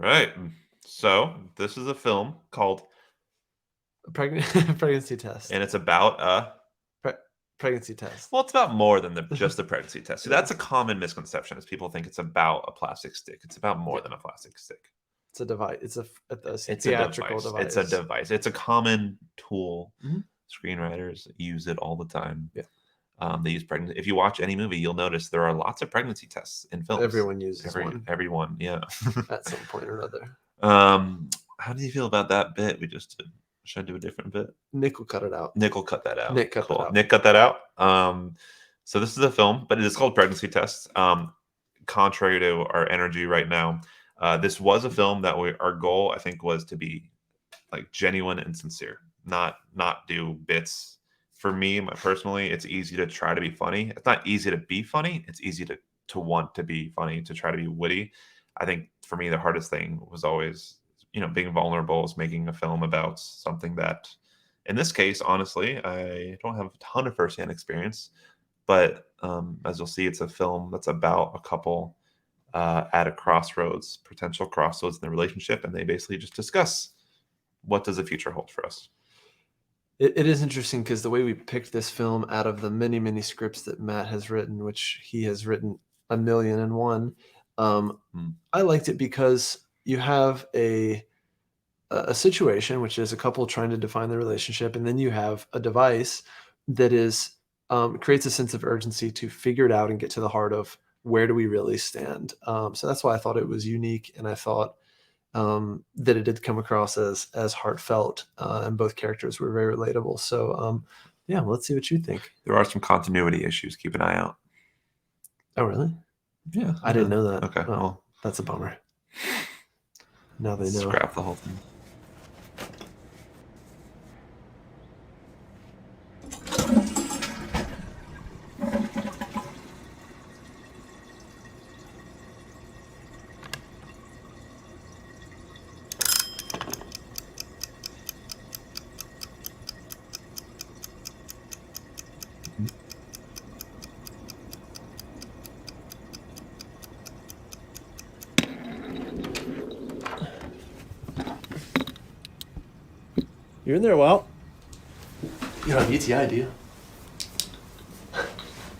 right. So this is a film called, Pregnancy test. and it's about Pre- pregnancy test. well, it's about more than just the pregnancy test. See, Yeah. that's a common misconception is people think it's about a plastic stick. It's about more Yeah. than a plastic stick. It's a device. It's a It's a theatrical device. device. It's a device. It's a common tool. Mhm. Screenwriters use it all the time. Yeah. They use pregnancy. If you watch any movie, you'll notice there are lots of pregnancy tests in films. Everyone uses one Everyone, yeah. at some point or other. How do you feel about that bit we just did? Should I do a different bit? Nick will cut it out. Nick will cut that out. Nick cut that Cool. out. Nick cut that out. So this is a film, but it is called Pregnancy Test. Contrary to our energy right now, this was a film that our goal, I think, was to be like genuine and sincere, not do bits. For me, personally, it's easy to try to be funny. It's not easy to be funny. It's easy to want to be funny, to try to be witty. I think for me, the hardest thing was always, being vulnerable, is making a film about something that, in this case, honestly, I don't have a ton of firsthand experience, but as you'll see, it's a film that's about a couple at a crossroads, potential crossroads in their relationship, and they basically just discuss what does the future hold for us. It is interesting because the way we picked this film out of the many, many scripts that Matt has written, which he has written 1,000,001, I liked it because you have a situation, which is a couple trying to define the relationship, and then you have a device that is creates a sense of urgency to figure it out and get to the heart of where do we really stand. So that's why I thought it was unique, and I thought that it did come across as heartfelt, and both characters were very relatable. So yeah, let's see what you think. There are some continuity issues. Keep an eye out. Oh, really? Yeah, I didn't know that. Okay, well, that's a bummer. Now they know. Scrap the whole thing. You're in there, Walt. You don't have UTI, do you?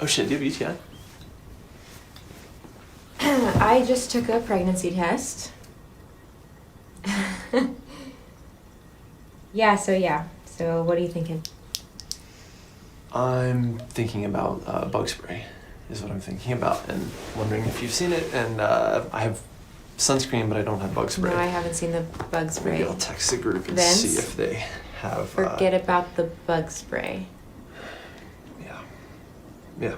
Oh shit, do you have UTI? I just took a pregnancy test. Yeah, so what are you thinking? I'm thinking about bug spray is what I'm thinking about, and wondering if you've seen it. And I have sunscreen, but I don't have bug spray. No, I haven't seen the bug spray. Maybe I'll text the group and Vince? see if they have... Forget about the bug spray. Yeah.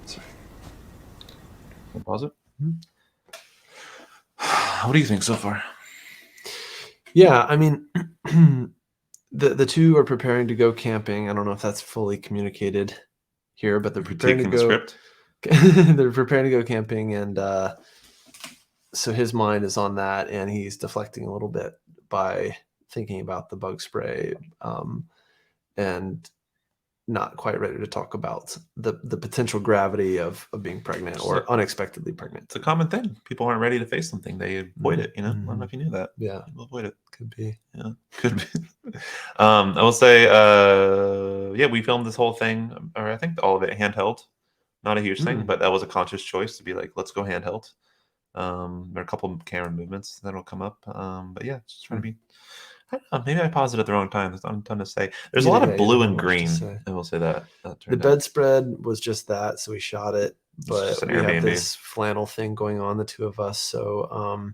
Sorry. We'll pause it. What do you think so far? Yeah, I mean, the two are preparing to go camping. I don't know if that's fully communicated here, but they're preparing to go. The script? They're preparing to go camping, and so his mind is on that, and he's deflecting a little bit by thinking about the bug spray, and not quite ready to talk about the potential gravity of being pregnant or unexpectedly pregnant. It's a common thing. People aren't ready to face something. They avoid it, I don't know if you knew that. Yeah. People avoid it. Could be. Yeah, could be. I will say, yeah, we filmed this whole thing, or I think all of it handheld. Not a huge thing, but that was a conscious choice to be like, let's go handheld. There are a couple of camera movements that'll come up. But yeah, just trying to be... I don't know, maybe I paused it at the wrong time. There's not a ton to say. There's a lot of blue and green. I will say that. The bedspread was just that, so we shot it. But we have this flannel thing going on, the two of us. So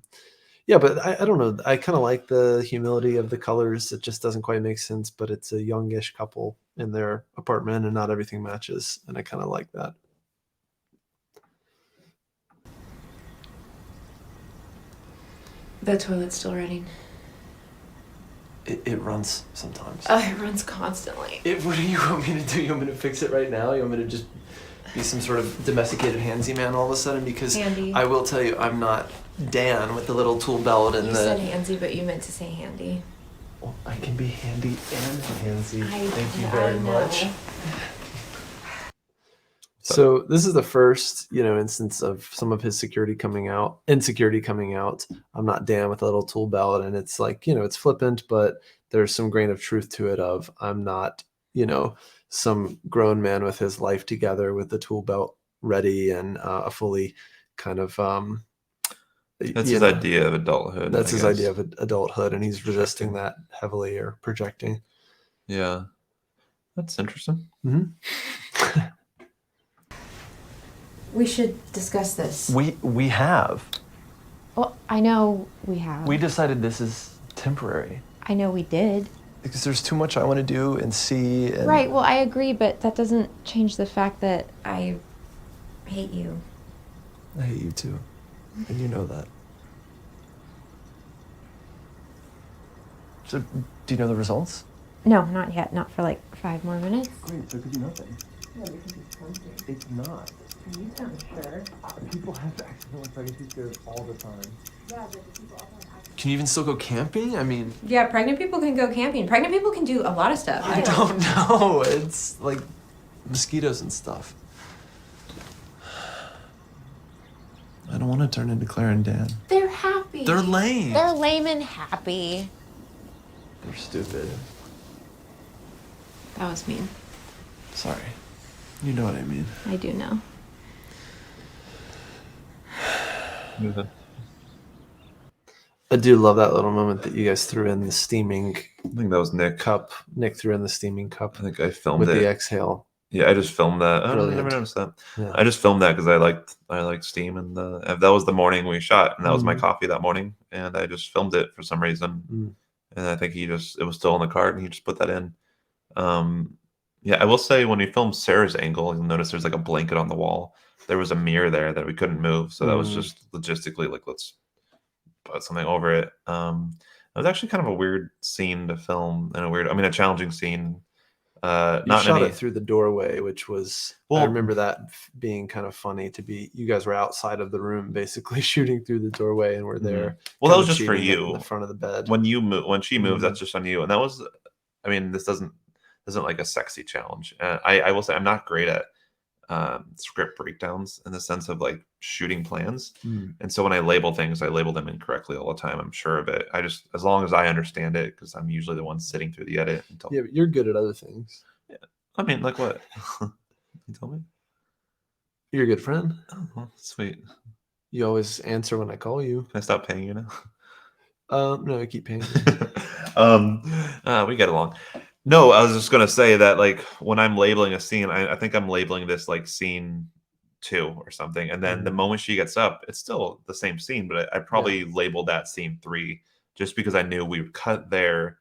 yeah, but I don't know. I kind of like the humility of the colors. It just doesn't quite make sense, but it's a youngish couple in their apartment, and not everything matches, and I kind of like that. The toilet's still running. It runs sometimes. It runs constantly. What do you want me to do? You want me to fix it right now? You want me to just be some sort of domesticated handsy man all of a sudden? Because handy. I will tell you, I'm not Dan with the little tool belt and you said handsy, but you meant to say handy. Well, I can be handy and handsy. Thank you very much. So this is the first, instance of some of his insecurity coming out. I'm not Dan with a little tool belt, and it's like, it's flippant, but there's some grain of truth to it. Of I'm not, some grown man with his life together with the tool belt ready and a fully kind of That's his idea of adulthood. That's I his guess. idea of adulthood, and he's resisting that heavily or projecting. Yeah, that's interesting. Mm-hmm. We should discuss this. We have. Well, I know we have. We decided this is temporary. I know we did. Because there's too much I want to do and see. And Right, well, I agree, but that doesn't change the fact that I hate you. I hate you too. And you know that. So, do you know the results? No, not yet. Not for like 5 more minutes. Great, so it could be nothing. Yeah, because it's something. It's not. You sound sure. People have accidental pregnancy scares all the time. Yeah, but people also have. Can you even still go camping? I mean. Yeah, pregnant people can go camping. Pregnant people can do a lot of stuff. I don't know. It's like mosquitoes and stuff. I don't want to turn into Claire and Dan. They're happy. They're lame. They're lame and happy. They're stupid. That was mean. Sorry. You know what I mean. I do know. I do love that little moment that you guys threw in the steaming I think that was Nick. cup. Nick threw in the steaming cup I think I filmed with it. the exhale. Yeah, I just filmed that. I Brilliant. never noticed that. Yeah. I just filmed that because I liked steam, and that was the morning we shot, and that was my coffee that morning, and I just filmed it for some reason, and I think it was still in the cart, and he just put that in. Yeah, I will say when we filmed Sarah's angle, you'll notice there's like a blanket on the wall. There was a mirror there that we couldn't move, so that was just logistically like let's put something over it. It was actually kind of a weird scene to film, and a challenging scene. You Not shot any, it through the doorway, which was I remember that being kind of funny to be. You guys were outside of the room, basically shooting through the doorway, and we're there. Well, that was just for cheating you. in the front of the bed. When she moves, that's just on you, and that was. I mean, this isn't like a sexy challenge. I will say I'm not great at script breakdowns in the sense of like shooting plans, and so when I label things, I label them incorrectly all the time. I'm sure of it. I just as long as I understand it, because I'm usually the one sitting through the edit. Yeah, but you're good at other things. Yeah. I mean, like what? You tell me. You're a good friend. Oh, well, sweet. You always answer when I call you. Can I stop paying you now? No, I keep paying you. We get along. No, I was just gonna say that like when I'm labeling a scene, I think I'm labeling this like scene 2 or something, and then the moment she gets up, it's still the same scene, but I probably labeled that scene 3 just because I knew we would cut there,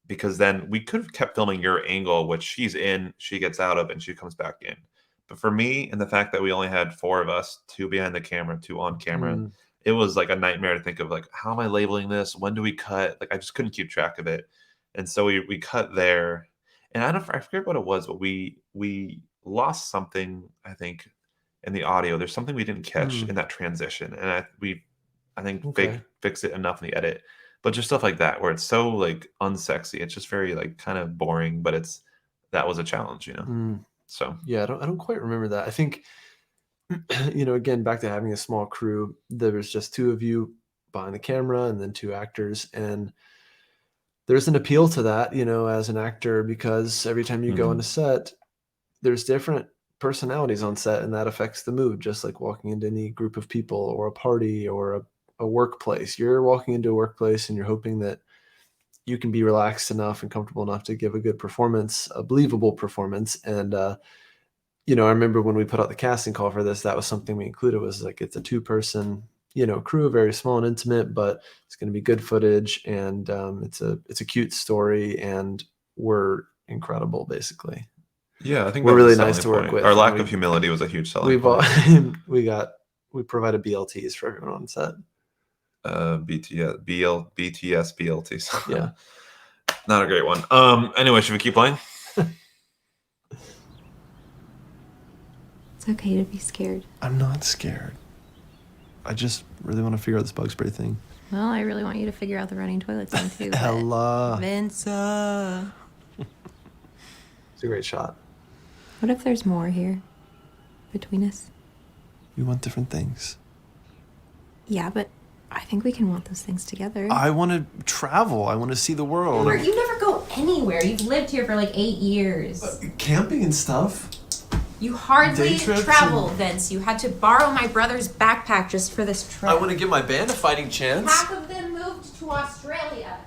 because then we could have kept filming your angle, which she's in, she gets out of, and she comes back in. But for me, and the fact that we only had 4 of us, 2 behind the camera, 2 on camera, it was like a nightmare to think of like, how am I labeling this? When do we cut? Like I just couldn't keep track of it. And so we cut there, and I forget what it was, but we lost something, I think, in the audio. There's something we didn't catch in that transition, and I think fix it enough in the edit. But just stuff like that where it's so like unsexy, it's just very like kind of boring. But that was a challenge, So yeah, I don't quite remember that. I think again, back to having a small crew. There was just 2 of you behind the camera, and then 2 actors, and there's an appeal to that, as an actor, because every time you go on a set, there's different personalities on set, and that affects the mood, just like walking into any group of people or a party or a workplace. You're walking into a workplace and you're hoping that you can be relaxed enough and comfortable enough to give a good performance, a believable performance. And, I remember when we put out the casting call for this, that was something we included, was like, it's a 2-person crew, very small and intimate, but it's going to be good footage, and it's a cute story, and we're incredible, basically. Yeah, I think we're really nice to work with. Our lack of humility was a huge selling point. We provided BLTs for everyone on set. BTS BLTs. Yeah, not a great one. Anyway, should we keep playing? It's okay to be scared. I'm not scared. I just really want to figure out this bug spray thing. Well, I really want you to figure out the running toilet thing too. Ella. Vince. It's a great shot. What if there's more here? between us. We want different things. Yeah, but I think we can want those things together. I want to travel. I want to see the world. You never go anywhere. You've lived here for like 8 years. Camping and stuff. You hardly Day trips travel, and- Vince. You had to borrow my brother's backpack just for this trip. I want to give my band a fighting chance. Half of them moved to Australia.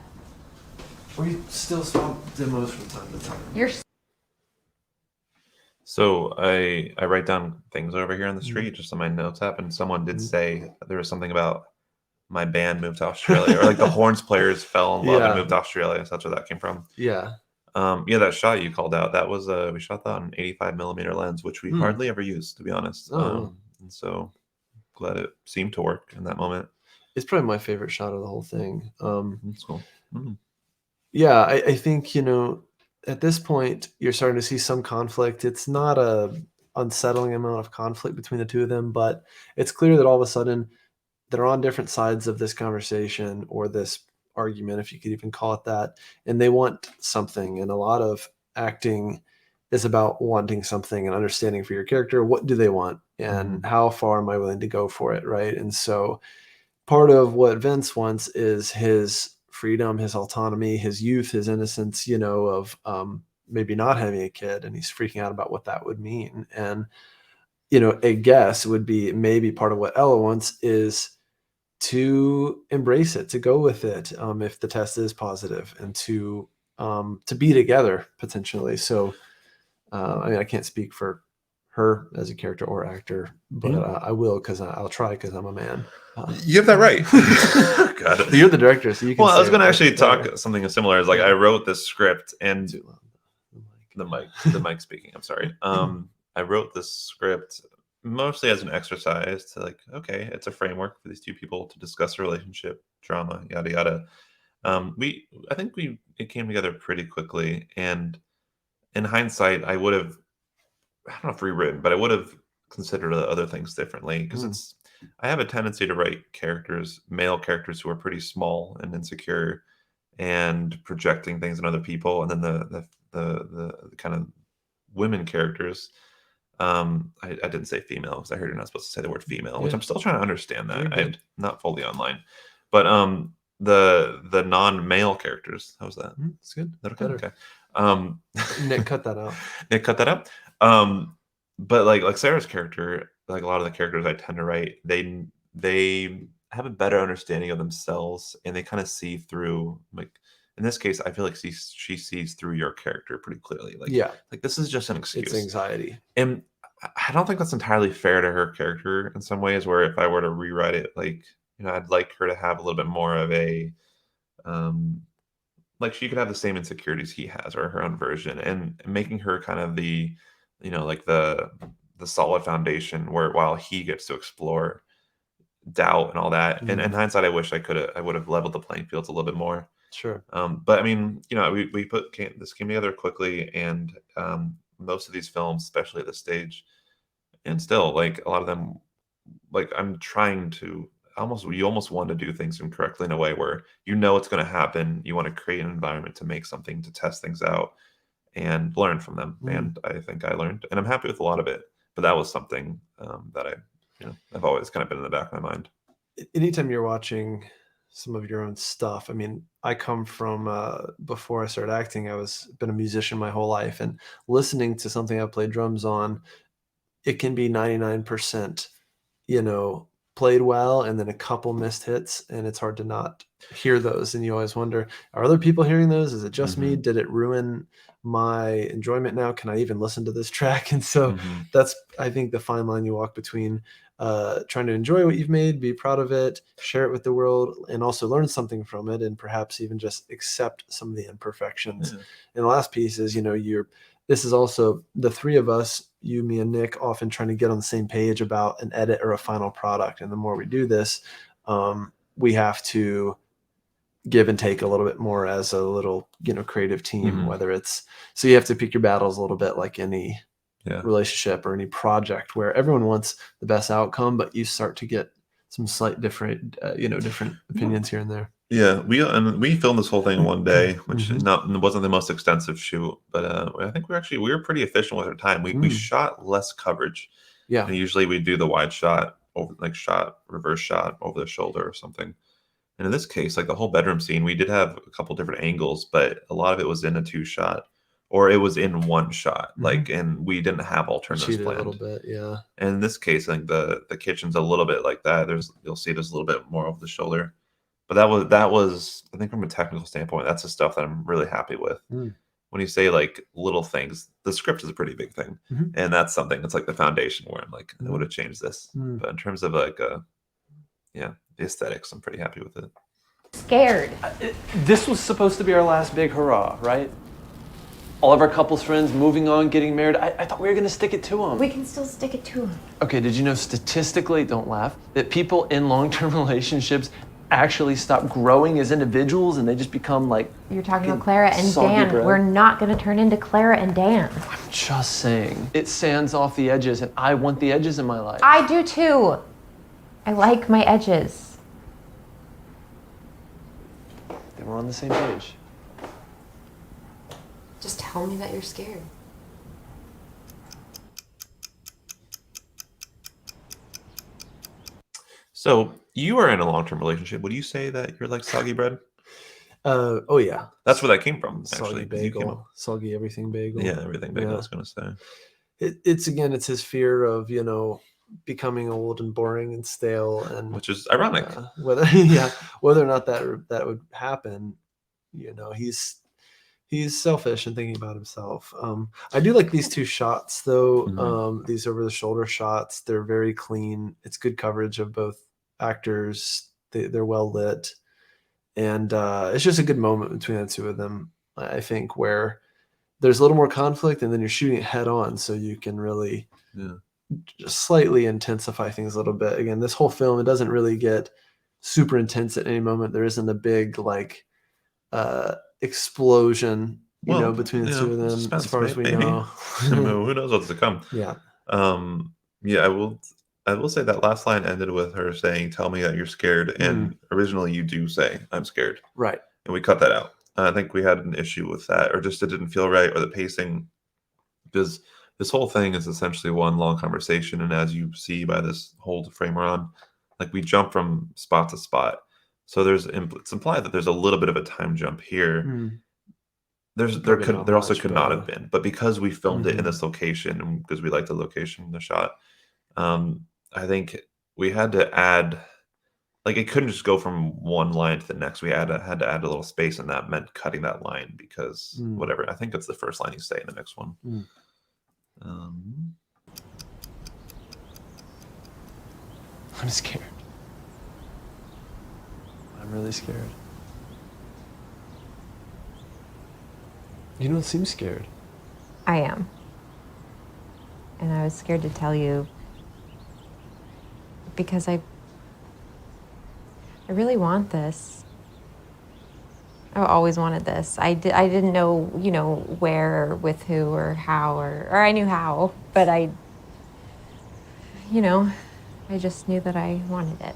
We still swap demos from time to time. You're So I write down things over here on the street, just on my notes app, and someone did say there was something about my band moved to Australia, or like the horns players fell in love and moved to Australia. So that's where that came from. Yeah. Yeah, that shot you called out, that was we shot that on an 85 millimeter lens, which we hardly ever use, to be honest. Oh. And so glad it seemed to work in that moment. It's probably my favorite shot of the whole thing. That's cool. Mhm. Yeah, I think, at this point, you're starting to see some conflict. It's not a unsettling amount of conflict between the two of them, but it's clear that all of a sudden they're on different sides of this conversation or this argument, if you could even call it that, and they want something. And a lot of acting is about wanting something and understanding for your character. What do they want? And how far am I willing to go for it? Right. And so part of what Vince wants is his freedom, his autonomy, his youth, his innocence, of maybe not having a kid, and he's freaking out about what that would mean. And a guess would be maybe part of what Ella wants is to embrace it, to go with it, if the test is positive, and to be together potentially. So I can't speak for her as a character or actor, but I will, because I'll try, because I'm a man. You have that right. Got it. You're the director, so you can. Well, I was say going to it actually better. talk something similar. Is like I wrote this script, and Too loud. the mic speaking. I'm sorry. I wrote this script mostly as an exercise to like, okay, it's a framework for these two people to discuss a relationship, drama, yada yada. I think it came together pretty quickly, and in hindsight, I don't know if rewritten, but I would have considered other things differently, because I have a tendency to write male characters who are pretty small and insecure and projecting things on other people, and then the kind of women characters. I didn't say female because I heard you're not supposed to say the word female, which I'm still trying to understand that. I'm not fully online, but the non-male characters. How's that? It's good. Is that okay? Okay. Nick, cut that out. Nick, cut that out. But like Sarah's character, like a lot of the characters I tend to write, they have a better understanding of themselves, and they kind of see through, like in this case, I feel like she sees through your character pretty clearly. Like this is just an excuse. It's anxiety. And I don't think that's entirely fair to her character in some ways, where if I were to rewrite it, like, I'd like her to have a little bit more of a, like she could have the same insecurities he has, or her own version, and making her kind of the, like the solid foundation where, while he gets to explore doubt and all that. And in hindsight, I wish I would have leveled the playing fields a little bit more. Sure. But I mean, this came together quickly, and most of these films, especially at this stage, and still, like a lot of them, like I'm trying to you almost want to do things incorrectly in a way where it's going to happen. You want to create an environment to make something, to test things out and learn from them. And I think I learned, and I'm happy with a lot of it. But that was something that I've always kind of been in the back of my mind. Anytime you're watching some of your own stuff, I mean, I come from before I started acting, been a musician my whole life, and listening to something I played drums on, it can be 99%, played well, and then a couple missed hits, and it's hard to not hear those. And you always wonder, are other people hearing those? Is it just me? Did it ruin my enjoyment now? Can I even listen to this track? And so that's, I think, the fine line you walk between trying to enjoy what you've made, be proud of it, share it with the world, and also learn something from it, and perhaps even just accept some of the imperfections. And the last piece is, this is also the three of us, you, me, and Nick, often trying to get on the same page about an edit or a final product. And the more we do this, we have to give and take a little bit more as a little, creative team, whether it's, so you have to pick your battles a little bit like any relationship or any project where everyone wants the best outcome, but you start to get some slight different opinions here and there. Yeah, we filmed this whole thing in one day, which wasn't the most extensive shoot, but I think we were pretty efficient with our time. We shot less coverage, Yeah. And usually we do the wide shot over, like reverse shot over the shoulder or something. And in this case, like the whole bedroom scene, we did have a couple different angles, but a lot of it was in a 2-shot, or it was in 1 shot. Like, and we didn't have alternatives Cheated a little planned. bit, yeah. And in this case, I think the kitchen's a little bit like that. You'll see there's a little bit more over the shoulder. But that was I think from a technical standpoint, that's the stuff that I'm really happy with. When you say like little things, the script is a pretty big thing, and that's something that's like the foundation where I'm like, I would have changed this. But in terms of like the aesthetics, I'm pretty happy with it. Scared. This was supposed to be our last big hurrah, right? All of our couples friends moving on, getting married. I thought we were gonna stick it to them. We can still stick it to him. Okay, did you know statistically, don't laugh, that people in long-term relationships actually stop growing as individuals and they just become like... You're talking about Clara and soggy Dan. bread? We're not going to turn into Clara and Dan. I'm just saying. It sands off the edges, and I want the edges in my life. I do too. I like my edges. Then we're on the same page. Just tell me that you're scared. So you are in a long-term relationship. Would you say that you're like soggy bread? Oh yeah. That's where that came from, actually. Soggy 'cause you came bagel. up- Soggy everything bagel. Yeah, everything bagel, Yeah. I was going to say. It's his fear of, becoming old and boring and stale, and Which is ironic. whether whether or not that would happen, he's selfish and thinking about himself. I do like these 2 shots though. These over the shoulder shots, they're very clean. It's good coverage of both actors. They're well lit, and it's just a good moment between the 2 of them, I think, where there's a little more conflict, and then you're shooting it head on, so you can really just slightly intensify things a little bit. Again, this whole film, it doesn't really get super intense at any moment. There isn't a big like explosion, between the 2 of them, suspense, as far as we maybe. know. Who knows what's to come? Yeah. Yeah, I will say that last line ended with her saying, "Tell me that you're scared." And originally you do say, "I'm scared." Right. And we cut that out. I think we had an issue with that, or just it didn't feel right, or the pacing, because this whole thing is essentially one long conversation. And as you see by this whole frame we're on, like we jump from spot to spot. So it's implied that there's a little bit of a time jump here. There also could not have been, but because we filmed it in this location and because we like the location, the shot, I think we had to add, like it couldn't just go from one line to the next. We had to add a little space, and that meant cutting that line because whatever. I think it's the first line you say in the next one. I'm scared. I'm really scared. You don't seem scared. I am. And I was scared to tell you because I really want this. I've always wanted this. I didn't know, where, or with who, or how, or I knew how, but I just knew that I wanted it.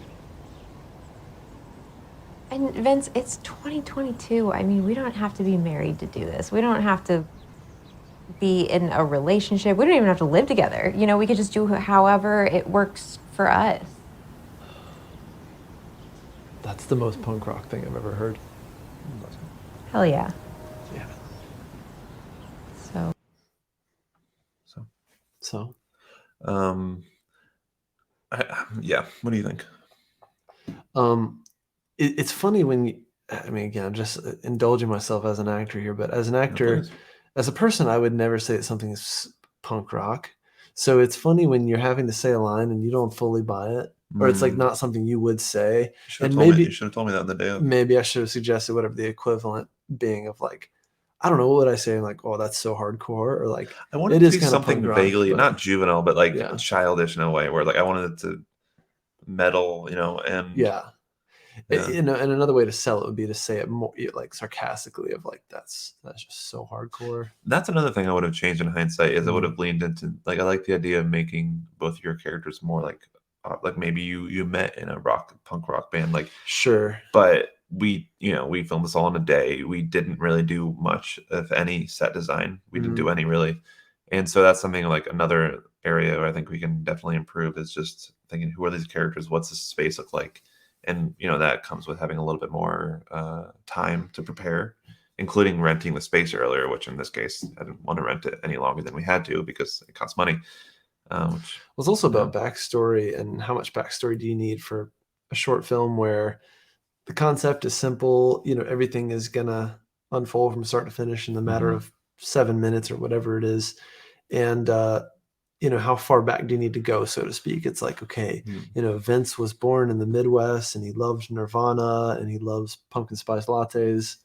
And Vince, it's 2022. I mean, we don't have to be married to do this. We don't have to be in a relationship. We don't even have to live together. We could just do however it works for us. That's the most punk rock thing I've ever heard. Hell yeah. Yeah. So. Yeah. What do you think? It's funny when again, I'm just indulging myself as an actor here, but as an actor, as a person, I would never say that something is punk rock. So it's funny when you're having to say a line and you don't fully buy it, or it's like not something you would say. You should have told me that on the day of. Maybe I should have suggested whatever the equivalent being of like, I don't know, what would I say? Like, oh, that's so hardcore, or like, I wanted it to be something vaguely, not juvenile, but like childish in a way, where like I wanted it to meddle, and and another way to sell it would be to say it more like sarcastically, of like that's just so hardcore. That's another thing I would have changed in hindsight, is I would have leaned into, like, I like the idea of making both your characters more like maybe you met in a punk rock band, like, sure, but we filmed this all in a day. We didn't really do much, if any, set design. We didn't do any really. And so that's something like another area where I think we can definitely improve is just thinking, who are these characters? What's this space look like? And that comes with having a little bit more time to prepare, including renting the space earlier, which in this case I didn't want to rent it any longer than we had to because it costs money. Which Well, it's also about backstory, and how much backstory do you need for a short film where the concept is simple, everything is gonna unfold from start to finish in a matter of 7 minutes or whatever it is. And how far back do you need to go, so to speak? It's like, okay, Vince was born in the Midwest and he loved Nirvana and he loves pumpkin spice lattes,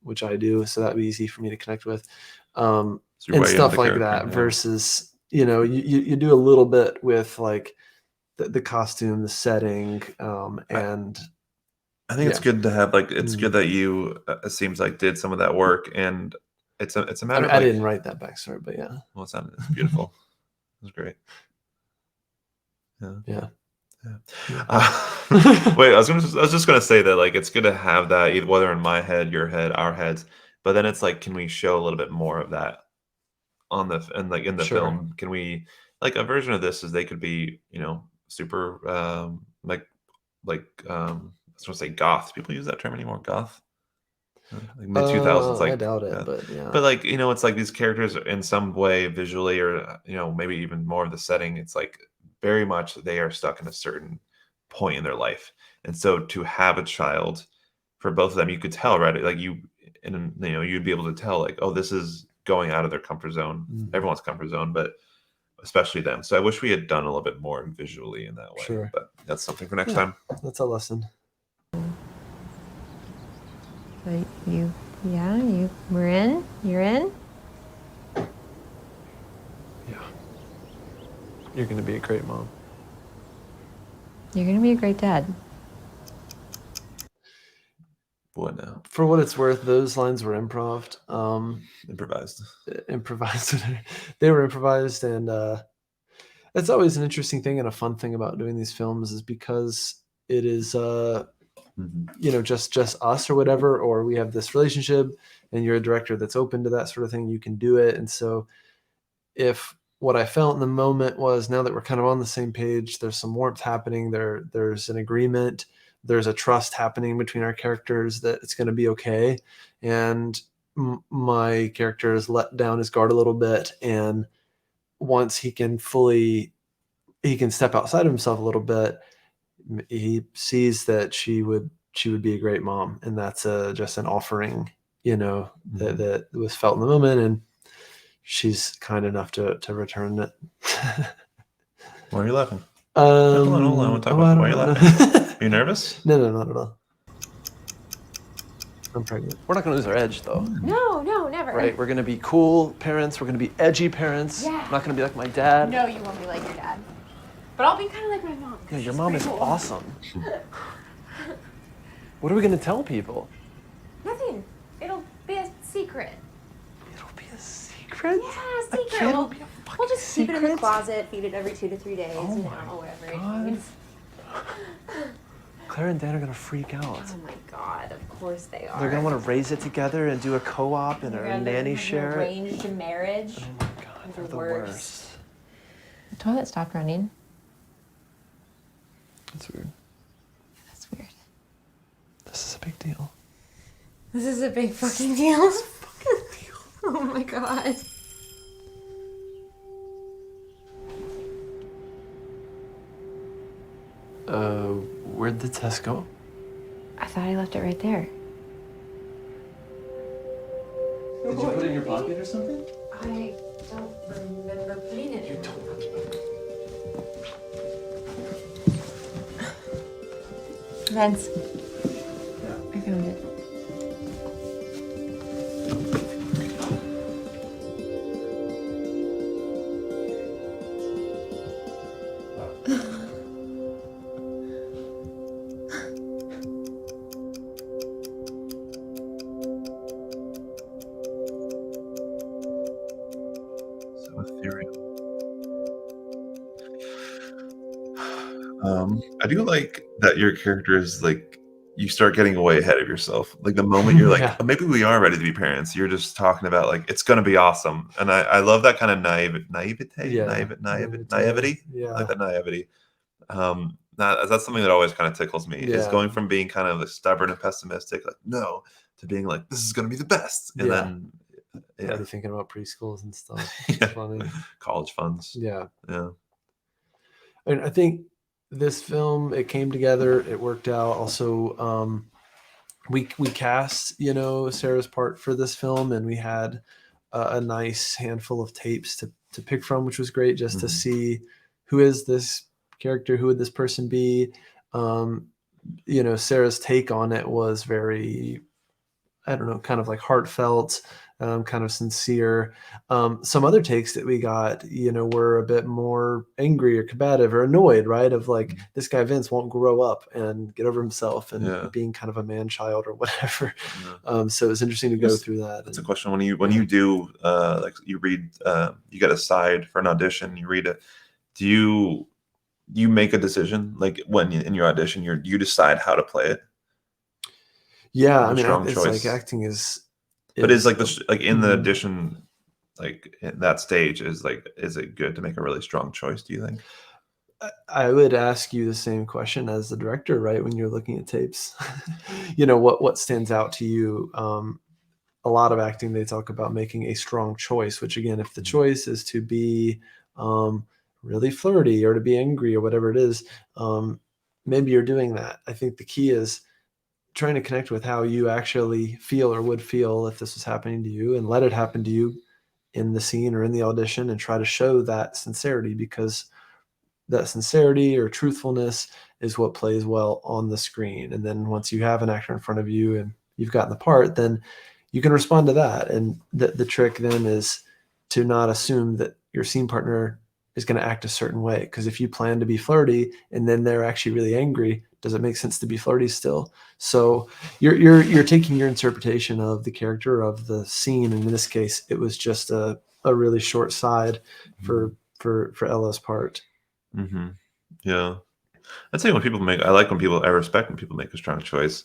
which I do, so that'd be easy for me to connect with. And stuff like that, versus you do a little bit with like the costume, the setting, and I think it's good to have it's good that you it seems like did some of that work, and it's a matter. I didn't write that backstory, but yeah. Well, it's beautiful. It was great. Yeah. Wait, I was just gonna say that it's good to have that, either whether in my head, your head, our heads, but then it's can we show a little bit more of that in the film? Can we a version of this is they could be super I was gonna say goth. People use that term anymore, goth? Mid 2000s, I doubt it, but yeah. But it's these characters in some way visually, or maybe even more of the setting. It's very much they are stuck in a certain point in their life, and so to have a child, for both of them, you could tell, right? You'd be able to tell, oh, this is going out of their comfort zone, everyone's comfort zone, but especially them. So I wish we had done a little bit more visually in that way. Sure. But that's something for next time. That's a lesson. But we're in? You're in? Yeah. You're going to be a great mom. You're going to be a great dad. What now? For what it's worth, those lines were improvised. Improvised. They were improvised, and that's always an interesting thing and a fun thing about doing these films, is because it is just us or whatever, or we have this relationship and you're a director that's open to that sort of thing, you can do it. And so if what I felt in the moment was, now that we're kind of on the same page, there's some warmth happening, there's an agreement, there's a trust happening between our characters that it's going to be okay. And my character has let down his guard a little bit, and once he can step outside of himself a little bit, he sees that she would be a great mom, and that's just an offering, that was felt in the moment, and she's kind enough to return it. Why are you laughing? Hold on. I want to talk about why are you laughing. Are you nervous? No, not at all. I'm pregnant. We're not going to lose our edge, though. No, never. Right? We're going to be cool parents. We're going to be edgy parents. Yeah. I'm not going to be like my dad. No, you won't be like your dad. But I'll be kind of like my mom. Yeah, your mom is awesome. What are we going to tell people? Nothing. It'll be a secret. It'll be a secret? Yeah, a secret. It'll be a fucking We'll just keep it in secret? the closet, feed it every 2 to 3 days, Oh my whatever God. it needs. Claire and Dan are going to freak out. Oh my God, of course they are. They're going to want to raise it together and do a co-op and a nanny share. Arranged marriage. Oh my God, they're the worst. The toilet stopped running. That's weird. That's weird. This is a big deal. This is a big fucking deal. Oh my God. Where'd the test go? I thought I left it right there. Did you put it in your pocket or something? I don't remember putting it in. Vince. Yeah. I found it. So ethereal. I do like that your character is you start getting way ahead of yourself. Like the moment you're like, Yeah. oh, maybe we are ready to be parents, you're just talking about like it's gonna be awesome. And I love that kind of naivety. Yeah. Naivety. I Yeah. like that naivety. That's something that always kind of tickles me is Yeah. going from being kind of like stubborn and pessimistic, like no, to being like this is gonna be the best. And Yeah. then Already thinking about preschools and stuff. yeah. It's funny. College funds. Yeah. Yeah. And I think this film, it came together, it worked out. Also, we cast, Sarah's part for this film, and we had a nice handful of tapes to pick from, which was great just to Mhm. see who is this character, who would this person be. Sarah's take on it was very, I don't know, kind of like heartfelt, kind of sincere. Some other takes that we got, were a bit more angry or combative or annoyed, right? Of like, this guy Vince won't grow up and get over himself and Yeah. being kind of a man child or whatever. Yeah. So it was interesting to go through that. That's a question. When you do like you read you get a side for an audition, you read it. Do you make a decision like when in your audition you decide how to play it? Yeah, Make I a mean, strong it's choice. like acting is. But is like the like in the Mhm. audition like in that stage is it good to make a really strong choice, do you think? I would ask you the same question as the director, right? When you're looking at tapes, what stands out to you? A lot of acting, they talk about making a strong choice, which again, if the choice is to be really flirty or to be angry or whatever it is, maybe you're doing that. I think the key is trying to connect with how you actually feel or would feel if this was happening to you and let it happen to you in the scene or in the audition and try to show that sincerity, because that sincerity or truthfulness is what plays well on the screen. And then once you have an actor in front of you and you've gotten the part, then you can respond to that. And the trick then is to not assume that your scene partner is going to act a certain way. Because if you plan to be flirty and then they're actually really angry, does it make sense to be flirty still? So you're taking your interpretation of the character of the scene. And in this case, it was just a really short side for Ella's part. Mm-hmm. Yeah. I'd say I like I respect when people make a strong choice,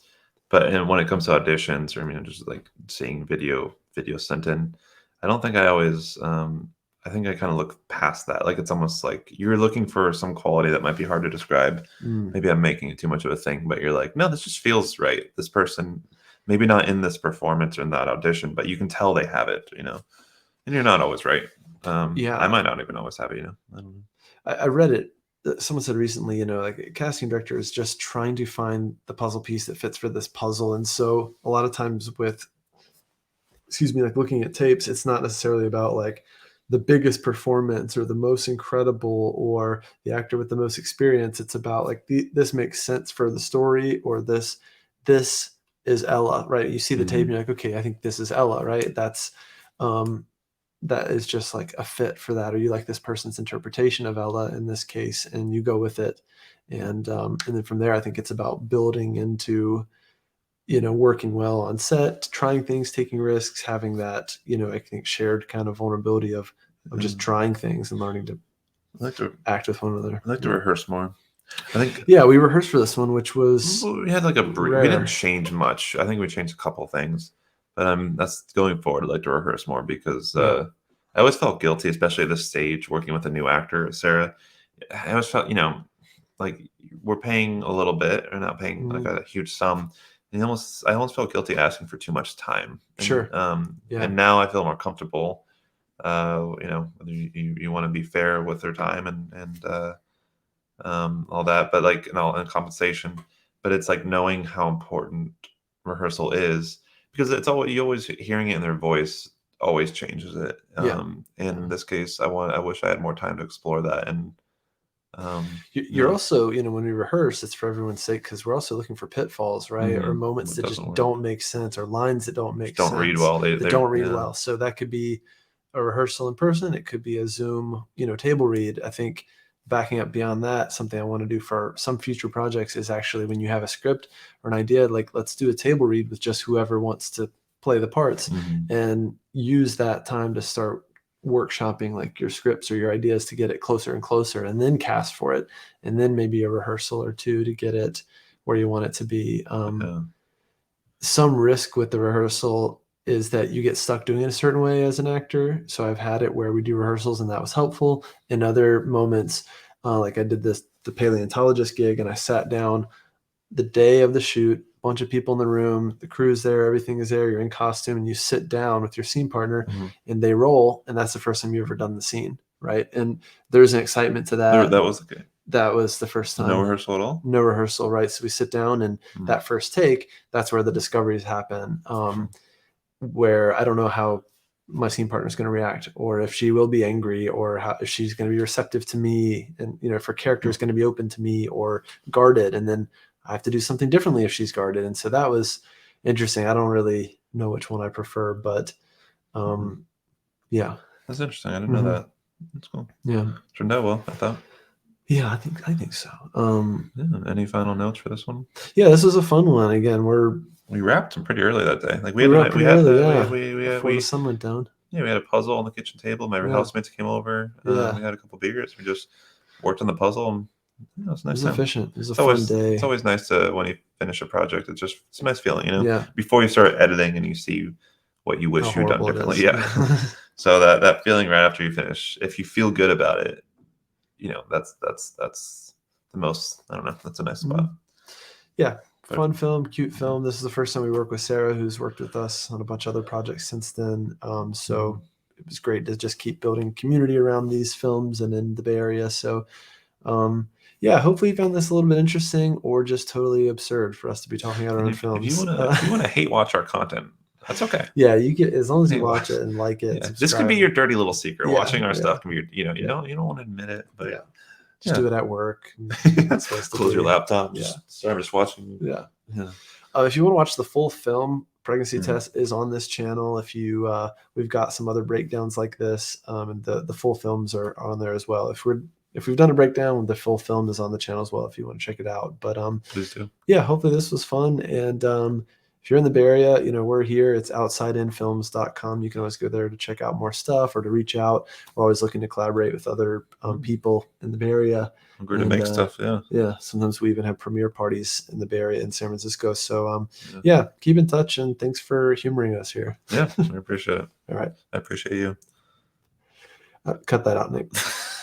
but and when it comes to auditions or just like seeing video sent in, I don't think I always. I think I kind of look past that. Like it's almost like you're looking for some quality that might be hard to describe. Mm. Maybe I'm making it too much of a thing, but you're like, no, this just feels right. This person, maybe not in this performance or in that audition, but you can tell they have it. And you're not always right. Yeah. I might not even always have it. I don't know. I read it. Someone said recently, like a casting director is just trying to find the puzzle piece that fits for this puzzle. And so a lot of times with, like looking at tapes, it's not necessarily about like the biggest performance or the most incredible or the actor with the most experience. It's about like this makes sense for the story, or this is Ella, right? You see the tape and you're like, okay, I think this is Ella, right? That is just like a fit for that, or you like this person's interpretation of Ella in this case, and you go with it. And then from there, I think it's about building into, working well on set, trying things, taking risks, having that, I think shared kind of vulnerability of just trying things and learning to I like to act with one another. I like to rehearse more. I think Yeah, we rehearsed for this one, which was we had like we rare. didn't change much. I think we changed a couple things, but that's going forward. I'd like to rehearse more because I always felt guilty, especially at this stage, working with a new actor, Sarah. I always felt, like we're paying a little bit, or not paying like a huge sum. And I almost felt guilty asking for too much time. And, Sure. And now I feel more comfortable. You want to be fair with their time and all that, but like and compensation. But it's like knowing how important rehearsal is, because it's you always hearing it in their voice always changes it. In this case, I wish I had more time to explore that. And you're also, when we rehearse, it's for everyone's sake, because we're also looking for pitfalls, right? Or moments that just don't make sense, or lines that don't make sense. Don't read well. They don't read well. So that could be a rehearsal in person. It could be a Zoom, table read. I think backing up beyond that, something I want to do for some future projects is actually, when you have a script or an idea, like let's do a table read with just whoever wants to play the parts, and use that time to start workshopping like your scripts or your ideas to get it closer and closer, and then cast for it, and then maybe a rehearsal or two to get it where you want it to be. Yeah. Some risk with the rehearsal is that you get stuck doing it a certain way as an actor. So I've had it where we do rehearsals and that was helpful. In other moments, like I did the paleontologist gig, and I sat down the day of the shoot, bunch of people in the room, the crew's there, everything is there, you're in costume, and you sit down with your scene partner and they roll, and that's the first time you've ever done the scene, right? And there's an excitement to that. That was okay. That was the first time. No rehearsal at all? No rehearsal, right? So we sit down, and that first take, that's where the discoveries happen. Where I don't know how my scene partner is going to react, or if she will be angry, or if she's going to be receptive to me, and if her character is going to be open to me or guarded, and then I have to do something differently if she's guarded. And so that was interesting. I don't really know which one I prefer, but yeah. That's interesting. I didn't know that. That's cool. Yeah. Turned out well, I thought. Yeah, I think so. Any final notes for this one? Yeah, this was a fun one. Again, we wrapped them pretty early that day. Like we had before the sun went down. Yeah, we had a puzzle on the kitchen table. My housemates came over. We had a couple beers. We just worked on the puzzle, and it was nice. It was efficient. It was a fun day. It's always nice to, when you finish a project, it's a nice feeling, Yeah. Before you start editing and you see what you wish you'd done differently. Yeah. So that feeling right after you finish, if you feel good about it, that's the most, I don't know, that's a nice spot. Yeah. Fun film, cute film. This is the first time we work with Sarah, who's worked with us on a bunch of other projects since then. So it was great to just keep building community around these films and in the Bay Area. So hopefully you found this a little bit interesting, or just totally absurd for us to be talking about our own films. If you want to hate watch our content, that's okay. Yeah, you get, as long as you watch it and like it. Yeah. This can be your dirty little secret. Watching our stuff can be, you don't want to admit it, but just do it at work. Close your laptop. Sorry, I'm just watching. Yeah. If you want to watch the full film, Pregnancy Test is on this channel. If you, we've got some other breakdowns like this, and the full films are on there as well. If we've done a breakdown, the full film is on the channel as well if you want to check it out. But please do. Yeah, hopefully this was fun. And if you're in the Bay Area, we're here. It's outsideinfilms.com. You can always go there to check out more stuff or to reach out. We're always looking to collaborate with other people in the Bay Area. I'm great to make stuff. Yeah. Sometimes we even have premiere parties in the Bay Area in San Francisco. So keep in touch, and thanks for humoring us here. Yeah, I appreciate it. All right. I appreciate you. Cut that out, Nick.